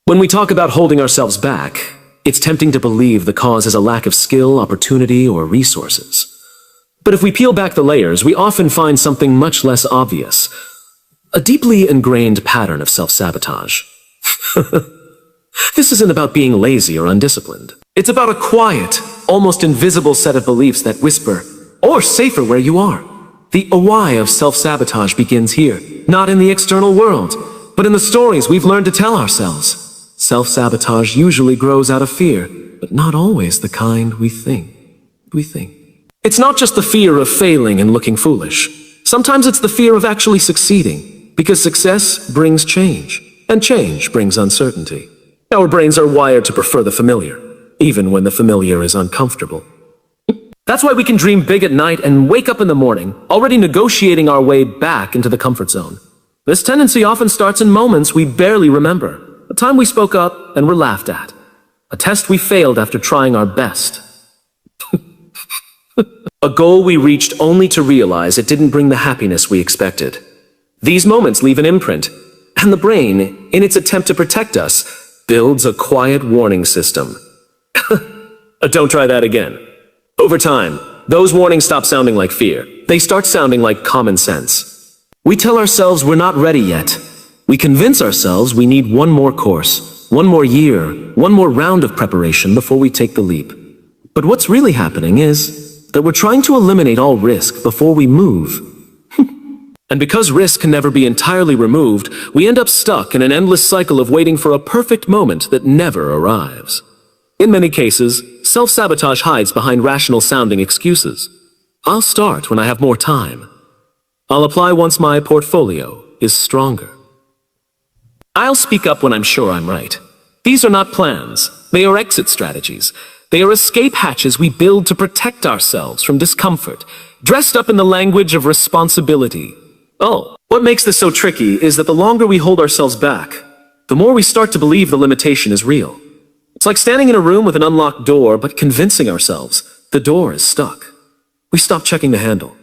When we talk about holding ourselves back, it's tempting to believe the cause is a lack of skill, opportunity, or resources. But if we peel back the layers, we often find something much less obvious. A deeply ingrained pattern of self-sabotage. This isn't about being lazy or undisciplined. It's about a quiet, almost invisible set of beliefs that whisper, or safer where you are. The why of self-sabotage begins here, not in the external world, but in the stories we've learned to tell ourselves. Self-sabotage usually grows out of fear, but not always the kind we think. It's not just the fear of failing and looking foolish. Sometimes it's the fear of actually succeeding, because success brings change, and change brings uncertainty. Our brains are wired to prefer the familiar, even when the familiar is uncomfortable. That's why we can dream big at night and wake up in the morning, already negotiating our way back into the comfort zone. This tendency often starts in moments we barely remember. A time we spoke up and were laughed at. A test we failed after trying our best. A goal we reached only to realize it didn't bring the happiness we expected. These moments leave an imprint, and the brain, in its attempt to protect us, builds a quiet warning system. Don't try that again. Over time, those warnings stop sounding like fear. They start sounding like common sense. We tell ourselves we're not ready yet. We convince ourselves we need one more course, one more year, one more round of preparation before we take the leap. But what's really happening is that we're trying to eliminate all risk before we move. And because risk can never be entirely removed, we end up stuck in an endless cycle of waiting for a perfect moment that never arrives. In many cases, self-sabotage hides behind rational-sounding excuses. I'll start when I have more time. I'll apply once my portfolio is stronger. I'll speak up when I'm sure I'm right. These are not plans. They are exit strategies. They are escape hatches we build to protect ourselves from discomfort, dressed up in the language of responsibility. Oh, what makes this so tricky is that the longer we hold ourselves back, the more we start to believe the limitation is real. It's like standing in a room with an unlocked door, but convincing ourselves the door is stuck. We stop checking the handle.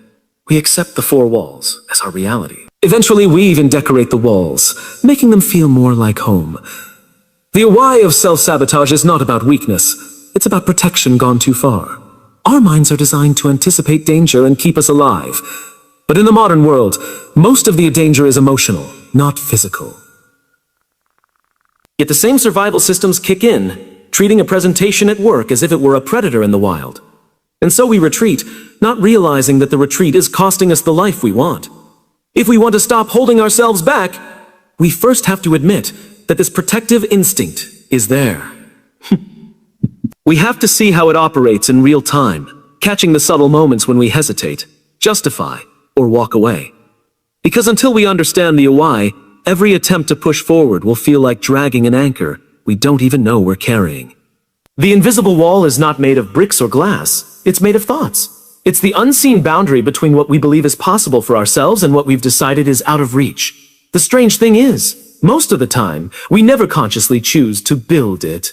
We accept the four walls as our reality. Eventually, we even decorate the walls, making them feel more like home. The why of self-sabotage is not about weakness. It's about protection gone too far. Our minds are designed to anticipate danger and keep us alive. But in the modern world, most of the danger is emotional, not physical. Yet the same survival systems kick in, treating a presentation at work as if it were a predator in the wild. And so we retreat, not realizing that the retreat is costing us the life we want. If we want to stop holding ourselves back, we first have to admit that this protective instinct is there. We have to see how it operates in real time, catching the subtle moments when we hesitate, justify, or walk away. Because until we understand the why, every attempt to push forward will feel like dragging an anchor we don't even know we're carrying. The invisible wall is not made of bricks or glass. It's made of thoughts. It's the unseen boundary between what we believe is possible for ourselves and what we've decided is out of reach. The strange thing is, most of the time, we never consciously choose to build it.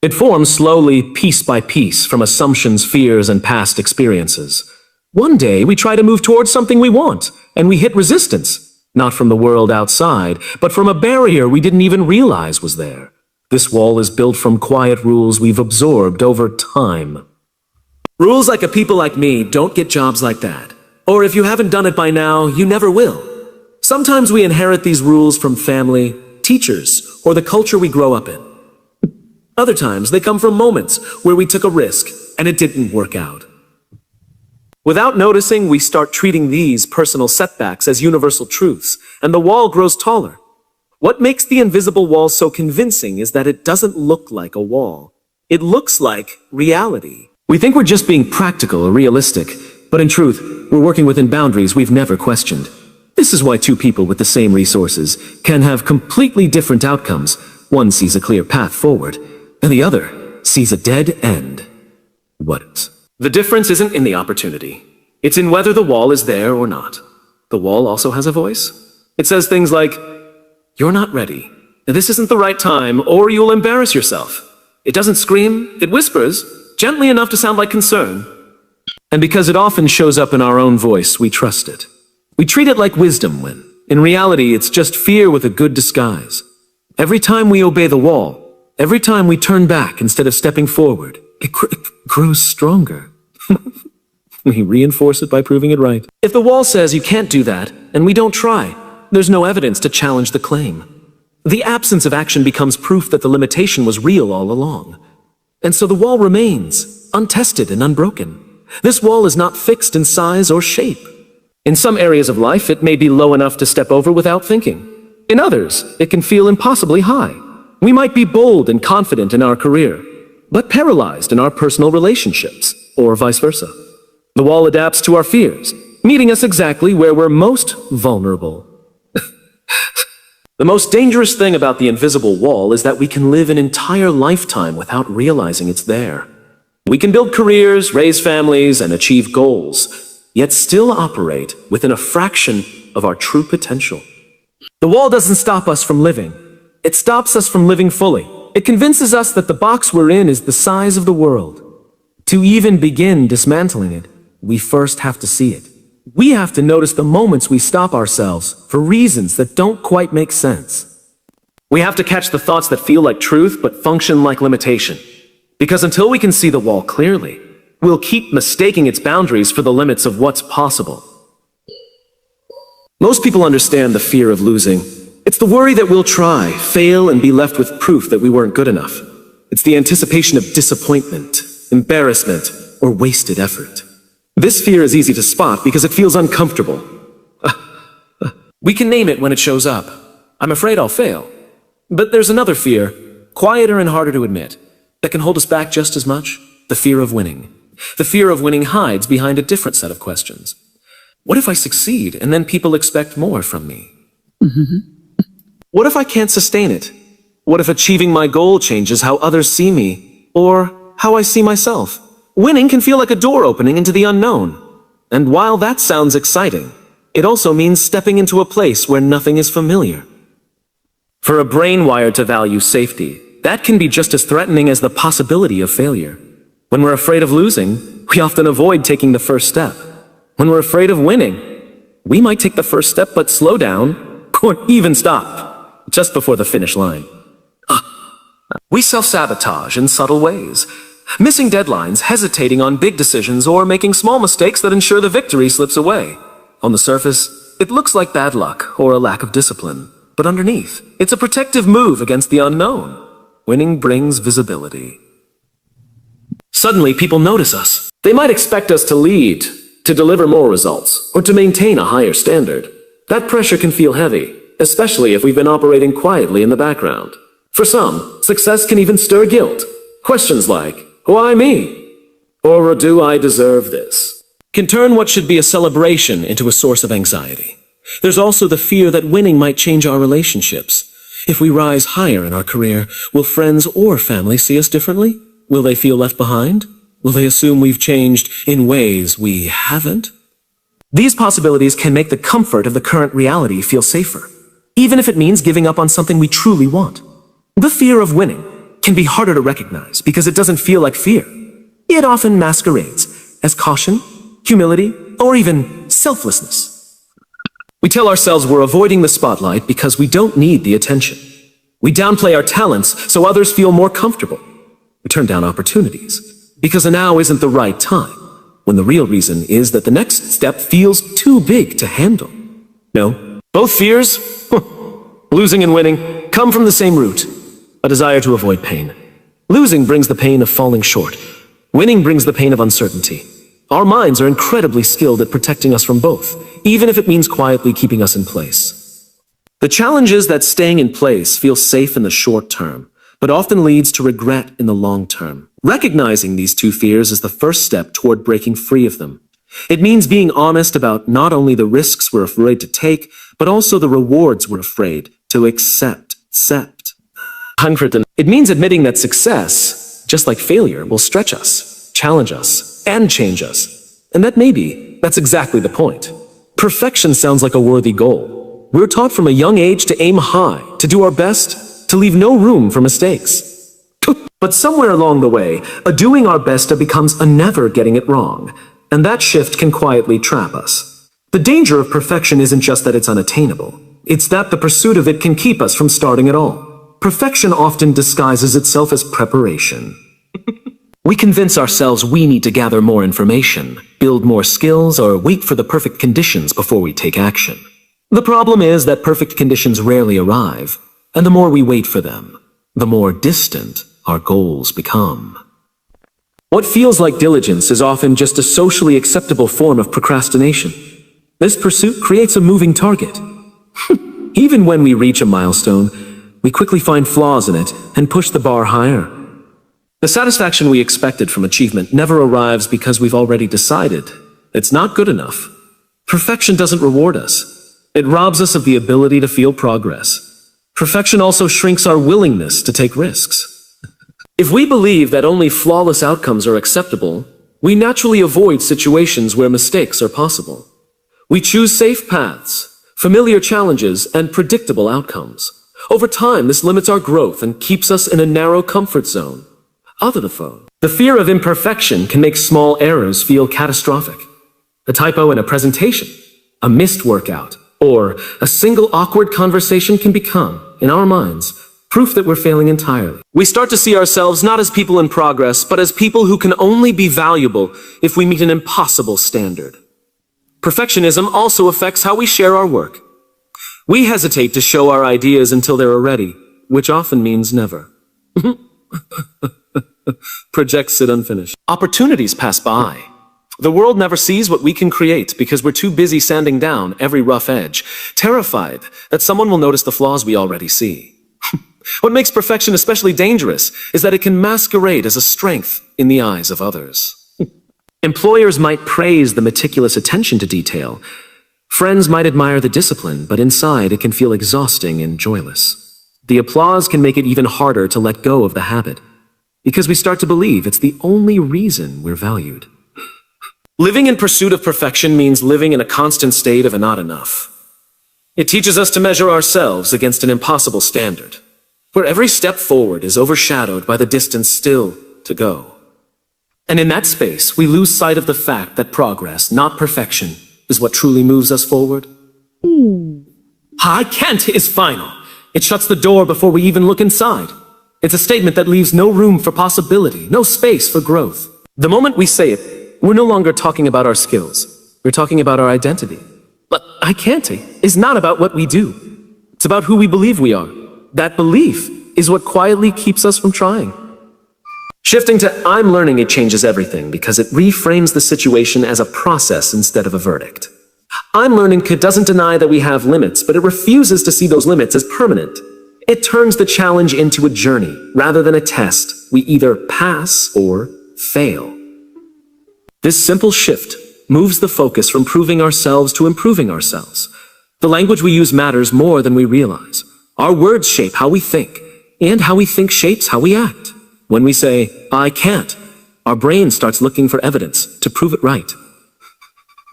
It forms slowly, piece by piece, from assumptions, fears, and past experiences. One day, we try to move towards something we want, and we hit resistance. Not from the world outside, but from a barrier we didn't even realize was there. This wall is built from quiet rules we've absorbed over time. Rules like a people like me don't get jobs like that. Or if you haven't done it by now, you never will. Sometimes we inherit these rules from family, teachers, or the culture we grow up in. Other times they come from moments where we took a risk and it didn't work out. Without noticing, we start treating these personal setbacks as universal truths, and the wall grows taller. What makes the invisible wall so convincing is that it doesn't look like a wall. It looks like reality. We think we're just being practical or realistic, but in truth, we're working within boundaries we've never questioned. This is why two people with the same resources can have completely different outcomes. One sees a clear path forward, and the other sees a dead end. What is? The difference isn't in the opportunity. It's in whether the wall is there or not. The wall also has a voice. It says things like, "You're not ready. This isn't the right time, or you'll embarrass yourself." It doesn't scream, it whispers, gently enough to sound like concern. And because it often shows up in our own voice, we trust it. We treat it like wisdom when, in reality, it's just fear with a good disguise. Every time we obey the wall, every time we turn back instead of stepping forward, it grows stronger. We reinforce it by proving it right. If the wall says you can't do that, and we don't try, there's no evidence to challenge the claim. The absence of action becomes proof that the limitation was real all along. And so the wall remains, untested and unbroken. This wall is not fixed in size or shape. In some areas of life, it may be low enough to step over without thinking. In others, it can feel impossibly high. We might be bold and confident in our career, but paralyzed in our personal relationships, or vice versa. The wall adapts to our fears, meeting us exactly where we're most vulnerable. The most dangerous thing about the invisible wall is that we can live an entire lifetime without realizing it's there. We can build careers, raise families, and achieve goals, yet still operate within a fraction of our true potential. The wall doesn't stop us from living. It stops us from living fully. It convinces us that the box we're in is the size of the world. To even begin dismantling it, we first have to see it. We have to notice the moments we stop ourselves for reasons that don't quite make sense. We have to catch the thoughts that feel like truth but function like limitation. Because until we can see the wall clearly, we'll keep mistaking its boundaries for the limits of what's possible. Most people understand the fear of losing. It's the worry that we'll try, fail, and be left with proof that we weren't good enough. It's the anticipation of disappointment, embarrassment, or wasted effort. This fear is easy to spot because it feels uncomfortable. We can name it when it shows up. I'm afraid I'll fail. But there's another fear, quieter and harder to admit, that can hold us back just as much: the fear of winning. The fear of winning hides behind a different set of questions. What if I succeed and then people expect more from me? What if I can't sustain it? What if achieving my goal changes how others see me, or how I see myself? Winning can feel like a door opening into the unknown. And while that sounds exciting, it also means stepping into a place where nothing is familiar. For a brain wired to value safety, that can be just as threatening as the possibility of failure. When we're afraid of losing, we often avoid taking the first step. When we're afraid of winning, we might take the first step but slow down, or even stop, just before the finish line. We self-sabotage in subtle ways, missing deadlines, hesitating on big decisions, or making small mistakes that ensure the victory slips away. On the surface, it looks like bad luck or a lack of discipline, but underneath, it's a protective move against the unknown. Winning brings visibility. Suddenly, people notice us. They might expect us to lead, to deliver more results, or to maintain a higher standard. That pressure can feel heavy, especially if we've been operating quietly in the background. For some, success can even stir guilt. Questions like, why me? Or do I deserve this? Can turn what should be a celebration into a source of anxiety. There's also the fear that winning might change our relationships. If we rise higher in our career, will friends or family see us differently? Will they feel left behind? Will they assume we've changed in ways we haven't? These possibilities can make the comfort of the current reality feel safer, even if it means giving up on something we truly want. The fear of winning can be harder to recognize because it doesn't feel like fear. It often masquerades as caution, humility, or even selflessness. We tell ourselves we're avoiding the spotlight because we don't need the attention. We downplay our talents so others feel more comfortable. We turn down opportunities because now isn't the right time, when the real reason is that the next step feels too big to handle. No, both fears, losing and winning, come from the same root: a desire to avoid pain. Losing brings the pain of falling short. Winning brings the pain of uncertainty. Our minds are incredibly skilled at protecting us from both, even if it means quietly keeping us in place. The challenge is that staying in place feels safe in the short term, but often leads to regret in the long term. Recognizing these two fears is the first step toward breaking free of them. It means being honest about not only the risks we're afraid to take, but also the rewards we're afraid to accept. It means admitting that success, just like failure, will stretch us, challenge us, and change us. And that maybe that's exactly the point. Perfection sounds like a worthy goal. We're taught from a young age to aim high, to do our best, to leave no room for mistakes. But somewhere along the way, a doing our best becomes a never getting it wrong, and that shift can quietly trap us. The danger of perfection isn't just that it's unattainable. It's that the pursuit of it can keep us from starting at all. perfection often disguises itself as preparation. We convince ourselves we need to gather more information, build more skills, or wait for the perfect conditions before we take action. The problem is that perfect conditions rarely arrive, and the more we wait for them, the more distant our goals become. What feels like diligence is often just a socially acceptable form of procrastination. This pursuit creates a moving target. Even when we reach a milestone, we quickly find flaws in it and push the bar higher. The satisfaction we expected from achievement never arrives because we've already decided it's not good enough. Perfection doesn't reward us. It robs us of the ability to feel progress. Perfection also shrinks our willingness to take risks. If we believe that only flawless outcomes are acceptable, we naturally avoid situations where mistakes are possible. We choose safe paths, familiar challenges, and predictable outcomes. Over time, this limits our growth and keeps us in a narrow comfort zone. The fear of imperfection can make small errors feel catastrophic. A typo in a presentation, a missed workout, or a single awkward conversation can become, in our minds, proof that we're failing entirely. We start to see ourselves not as people in progress, but as people who can only be valuable if we meet an impossible standard. Perfectionism also affects how we share our work. We hesitate to show our ideas until they're ready, which often means never. Projects sit unfinished. Opportunities pass by. The world never sees what we can create because we're too busy sanding down every rough edge, terrified that someone will notice the flaws we already see. What makes perfection especially dangerous is that it can masquerade as a strength in the eyes of others. Employers might praise the meticulous attention to detail. Friends might admire the discipline, but inside it can feel exhausting and joyless. The applause can make it even harder to let go of the habit, because we start to believe it's the only reason we're valued. Living in pursuit of perfection means living in a constant state of not enough. It teaches us to measure ourselves against an impossible standard, where every step forward is overshadowed by the distance still to go. And in that space, we lose sight of the fact that progress, not perfection, is what truly moves us forward. I can't is final. It shuts the door before we even look inside. It's a statement that leaves no room for possibility, no space for growth. The moment we say it, we're no longer talking about our skills. We're talking about our identity. But I can't is not about what we do. It's about who we believe we are. That belief is what quietly keeps us from trying. Shifting to I'm learning, it changes everything because it reframes the situation as a process instead of a verdict. I'm learning doesn't deny that we have limits, but it refuses to see those limits as permanent. It turns the challenge into a journey rather than a test. We either pass or fail. This simple shift moves the focus from proving ourselves to improving ourselves. The language we use matters more than we realize. Our words shape how we think, and how we think shapes how we act. When we say, I can't, our brain starts looking for evidence to prove it right.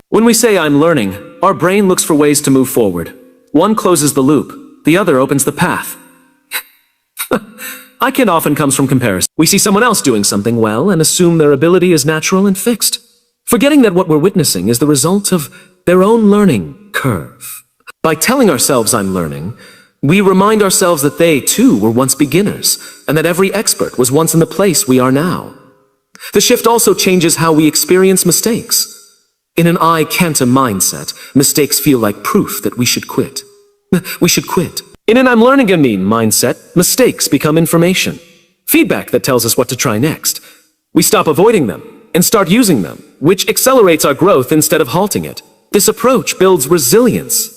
When we say, I'm learning, our brain looks for ways to move forward. One closes the loop, the other opens the path. I can't often comes from comparison. We see someone else doing something well and assume their ability is natural and fixed, forgetting that what we're witnessing is the result of their own learning curve. By telling ourselves I'm learning, we remind ourselves that they, too, were once beginners, and that every expert was once in the place we are now. The shift also changes how we experience mistakes. In an I can't mindset, mistakes feel like proof that we should quit. We should quit. In an I'm learning a mindset, mistakes become information. Feedback that tells us what to try next. We stop avoiding them and start using them, which accelerates our growth instead of halting it. This approach builds resilience.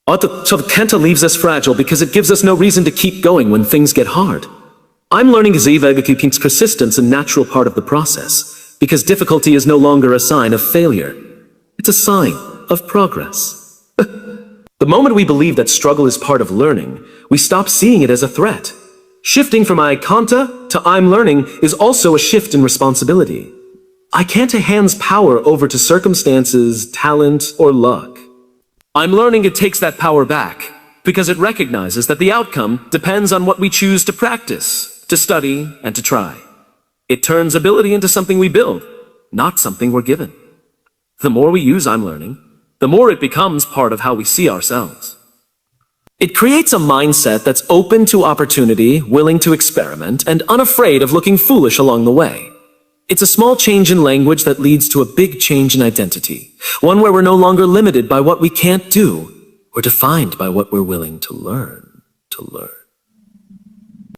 Kenta leaves us fragile because it gives us no reason to keep going when things get hard. I'm learning keeps persistence a natural part of the process, because difficulty is no longer a sign of failure. It's a sign of progress. The moment we believe that struggle is part of learning, we stop seeing it as a threat. Shifting from I can't to I'm learning is also a shift in responsibility. I can't hands power over to circumstances, talent, or luck. I'm learning it takes that power back, because it recognizes that the outcome depends on what we choose to practice, to study, and to try. It turns ability into something we build, not something we're given. The more we use I'm learning, the more it becomes part of how we see ourselves. It creates a mindset that's open to opportunity, willing to experiment, and unafraid of looking foolish along the way. It's a small change in language that leads to a big change in identity, one where we're no longer limited by what we can't do. We're defined by what we're willing to learn.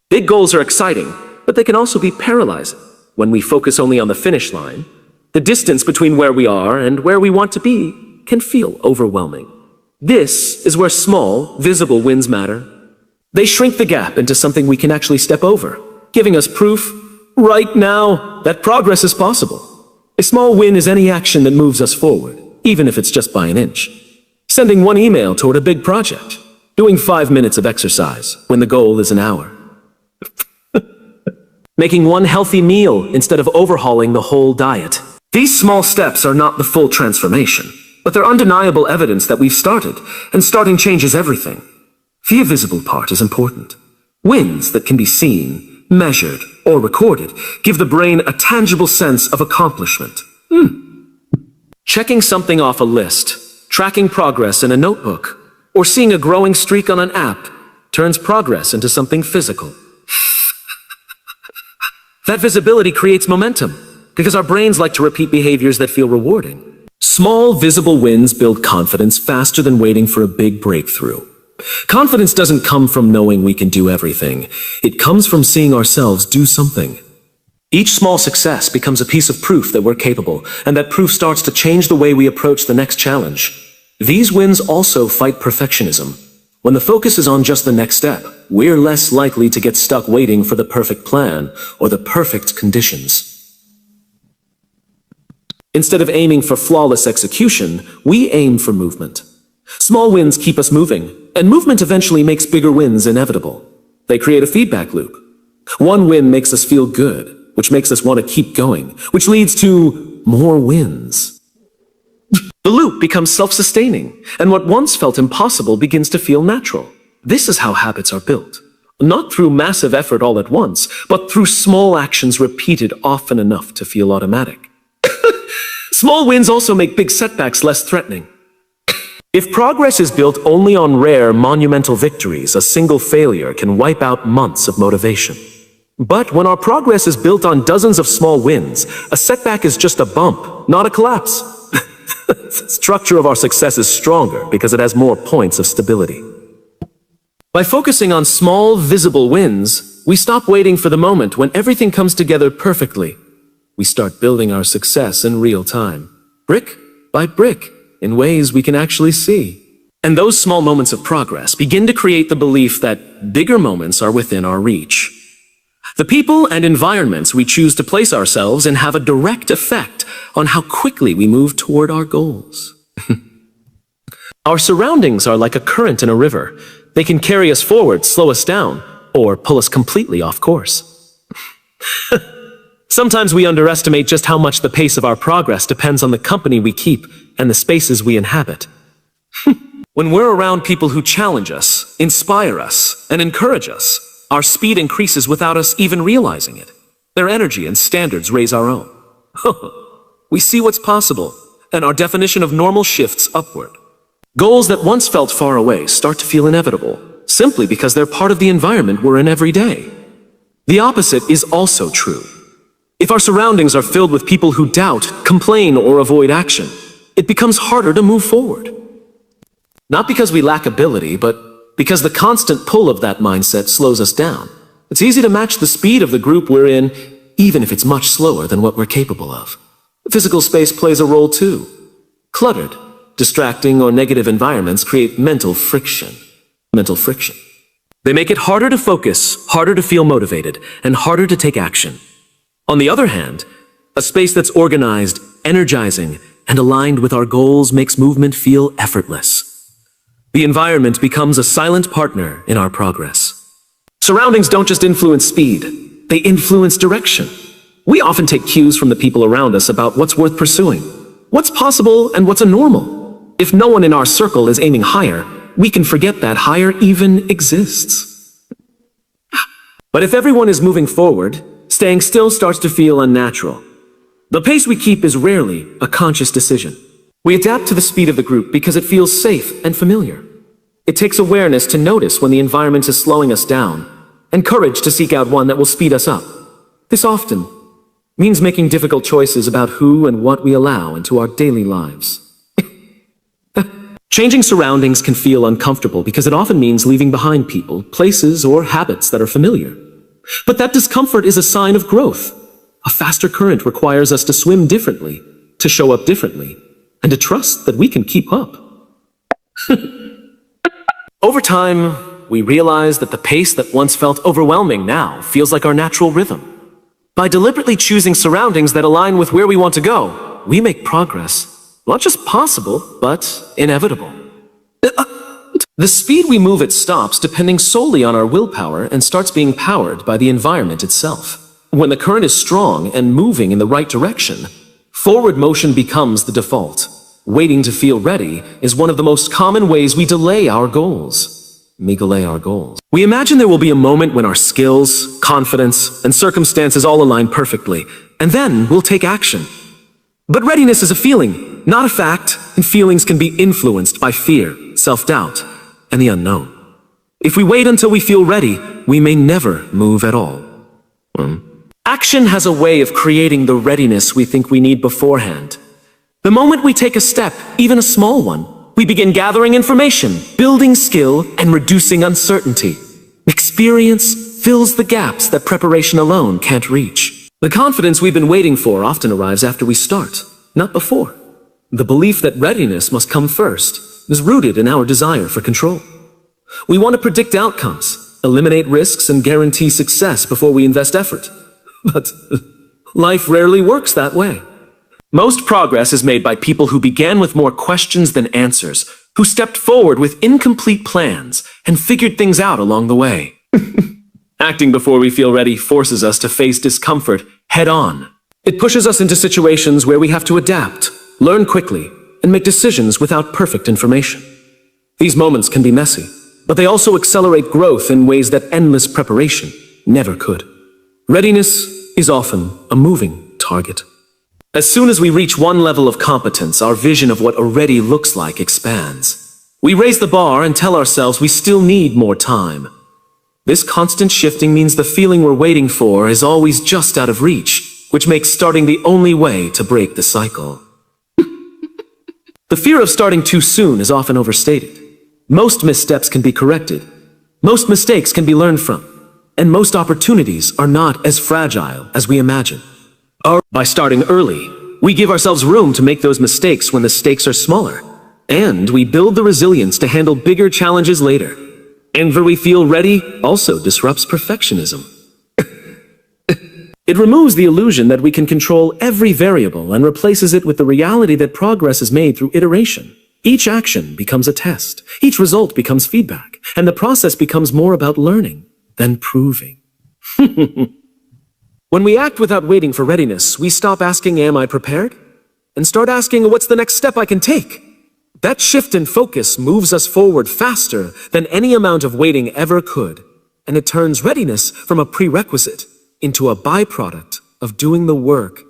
Big goals are exciting, but they can also be paralyzing. When we focus only on the finish line, the distance between where we are and where we want to be can feel overwhelming. This is where small, visible wins matter. They shrink the gap into something we can actually step over, giving us proof right now that progress is possible. A small win is any action that moves us forward, even if it's just by an inch. Sending one email toward a big project, doing 5 minutes of exercise when the goal is an hour. Making one healthy meal instead of overhauling the whole diet. These small steps are not the full transformation, but they're undeniable evidence that we've started, and starting changes everything. The invisible part is important. Wins that can be seen, measured, or recorded give the brain a tangible sense of accomplishment. Checking something off a list, tracking progress in a notebook, or seeing a growing streak on an app turns progress into something physical. That visibility creates momentum, because our brains like to repeat behaviors that feel rewarding. Small, visible wins build confidence faster than waiting for a big breakthrough. Confidence doesn't come from knowing we can do everything. It comes from seeing ourselves do something. Each small success becomes a piece of proof that we're capable, and that proof starts to change the way we approach the next challenge. These wins also fight perfectionism. When the focus is on just the next step, we're less likely to get stuck waiting for the perfect plan or the perfect conditions. Instead of aiming for flawless execution, we aim for movement. Small wins keep us moving, and movement eventually makes bigger wins inevitable. They create a feedback loop. One win makes us feel good, which makes us want to keep going, which leads to more wins. The loop becomes self-sustaining, and what once felt impossible begins to feel natural. This is how habits are built. Not through massive effort all at once, but through small actions repeated often enough to feel automatic. Small wins also make big setbacks less threatening. If progress is built only on rare, monumental victories, a single failure can wipe out months of motivation. But when our progress is built on dozens of small wins, a setback is just a bump, not a collapse. The structure of our success is stronger because it has more points of stability. By focusing on small, visible wins, we stop waiting for the moment when everything comes together perfectly. We start building our success in real time, brick by brick, in ways we can actually see. And those small moments of progress begin to create the belief that bigger moments are within our reach. The people and environments we choose to place ourselves in have a direct effect on how quickly we move toward our goals. Our surroundings are like a current in a river. They can carry us forward, slow us down, or pull us completely off course. Sometimes we underestimate just how much the pace of our progress depends on the company we keep and the spaces we inhabit. When we're around people who challenge us, inspire us, and encourage us, our speed increases without us even realizing it. Their energy and standards raise our own. We see what's possible, and our definition of normal shifts upward. Goals that once felt far away start to feel inevitable, simply because they're part of the environment we're in every day. The opposite is also true. If our surroundings are filled with people who doubt, complain, or avoid action, it becomes harder to move forward. Not because we lack ability, but because the constant pull of that mindset slows us down. It's easy to match the speed of the group we're in, even if it's much slower than what we're capable of. Physical space plays a role too. Cluttered, distracting, or negative environments create mental friction. They make it harder to focus, harder to feel motivated, and harder to take action. On the other hand, a space that's organized, energizing, and aligned with our goals makes movement feel effortless. The environment becomes a silent partner in our progress. Surroundings don't just influence speed, they influence direction. We often take cues from the people around us about what's worth pursuing, what's possible, and what's a normal. If no one in our circle is aiming higher, we can forget that higher even exists. But if everyone is moving forward, staying still starts to feel unnatural. The pace we keep is rarely a conscious decision. We adapt to the speed of the group because it feels safe and familiar. It takes awareness to notice when the environment is slowing us down, and courage to seek out one that will speed us up. This often means making difficult choices about who and what we allow into our daily lives. Changing surroundings can feel uncomfortable because it often means leaving behind people, places, or habits that are familiar. But that discomfort is a sign of growth. A faster current requires us to swim differently, to show up differently, and to trust that we can keep up. Over time, we realize that the pace that once felt overwhelming now feels like our natural rhythm. By deliberately choosing surroundings that align with where we want to go, we make progress not just possible, but inevitable. The speed we move at stops depending solely on our willpower and starts being powered by the environment itself. When the current is strong and moving in the right direction, forward motion becomes the default. Waiting to feel ready is one of the most common ways we delay our goals. We imagine there will be a moment when our skills, confidence, and circumstances all align perfectly, and then we'll take action. But readiness is a feeling, not a fact, and feelings can be influenced by fear, self-doubt, and the unknown. If we wait until we feel ready, we may never move at all. Action has a way of creating the readiness we think we need beforehand. The moment we take a step, even a small one, we begin gathering information, building skill, and reducing uncertainty. Experience fills the gaps that preparation alone can't reach. The confidence we've been waiting for often arrives after we start, not before. The belief that readiness must come first is rooted in our desire for control. We want to predict outcomes, eliminate risks, and guarantee success before we invest effort. But life rarely works that way. Most progress is made by people who began with more questions than answers, who stepped forward with incomplete plans and figured things out along the way. Acting before we feel ready forces us to face discomfort head-on. It pushes us into situations where we have to adapt, learn quickly, and make decisions without perfect information. These moments can be messy, but they also accelerate growth in ways that endless preparation never could. Readiness is often a moving target. As soon as we reach one level of competence, our vision of what already looks like expands. We raise the bar and tell ourselves we still need more time. This constant shifting means the feeling we're waiting for is always just out of reach, which makes starting the only way to break the cycle. The fear of starting too soon is often overstated. Most missteps can be corrected. Most mistakes can be learned from. And most opportunities are not as fragile as we imagine. By starting early, we give ourselves room to make those mistakes when the stakes are smaller. And we build the resilience to handle bigger challenges later. And where we feel ready also disrupts perfectionism. It removes the illusion that we can control every variable and replaces it with the reality that progress is made through iteration. Each action becomes a test. Each result becomes feedback. And the process becomes more about learning than proving. When we act without waiting for readiness, we stop asking, "Am I prepared?" and start asking, "What's the next step I can take?" That shift in focus moves us forward faster than any amount of waiting ever could, and it turns readiness from a prerequisite into a byproduct of doing the work